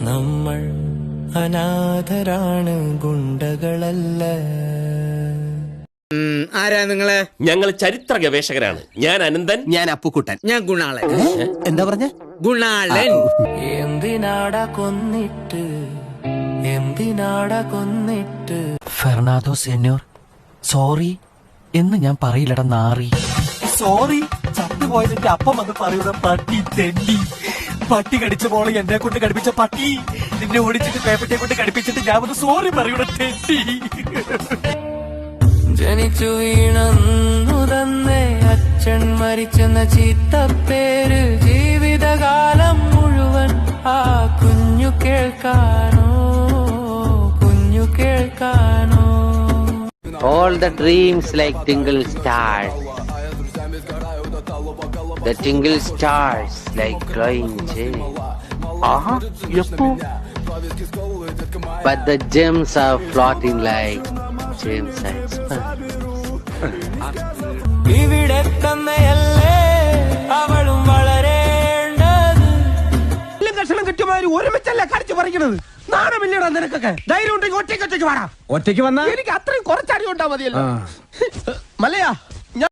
നമ്മൾ അനാഥരാണ്, ഗുണ്ടകളല്ല. ആരാ നിങ്ങള്? ഞങ്ങൾ ചരിത്ര ഗവേഷകരാണ്. ഞാൻ അനന്തൻ. ഞാൻ അപ്പുക്കുട്ടൻ. ഞാൻ ഗുണാളൻ. എന്താ പറഞ്ഞ? ഗുണാളൻ. എന്തിനാടാ കൊന്നിട്ട്, എന്തിനാടാ കൊന്നിട്ട്? ഫെർണാണ്ടോ സെന്യോർ, സോറി എന്ന് ഞാൻ പറയില്ലട നാറി. സോറി ചത്തുപോയതിന്റെ അപ്പം അത് പറയുന്ന പട്ടി തെണ്ടി. പട്ടി കടിച്ച പോലെ എന്നെ കൊണ്ട് കടിപ്പിച്ച പട്ടി. നിന്നെ ഓടിച്ചിട്ട് പേപ്പറ്റെ കൊണ്ട് കടിപ്പിച്ചിട്ട് ഞാൻ ഒന്ന് സോറി പറയൂടെ തെണ്ടി. ജനിച്ചു വീണന്നു തന്നെ അച്ഛൻ മരിച്ചെന്ന ചീത്തപ്പേര് ജീവിതകാലം മുഴുവൻ ആ കുഞ്ഞു കേൾക്കാനോ, കുഞ്ഞു കേൾക്കാനോ. All the dreams like tingle stars. The tingle stars like glowing gems. Yappu. But the gems are floating like gems and sparkles. ഇവിടെ തന്നെയല്ലേ അവളും വളരേണ്ടത്. കഷണം കിട്ടിയമാതിരി ഒരുമിച്ചല്ലേ കടിച്ചു പറിക്കണത്. നാണമില്ലടാ നിനക്കൊക്കെ. ധൈര്യം ഉണ്ടെങ്കിൽ ഒറ്റയ്ക്ക് വാടാ. ഒറ്റയ്ക്ക് വന്നാ എനിക്ക് അത്രയും കുറച്ചടി ഉണ്ടാ മതിയല്ലോ. മല്ലയാ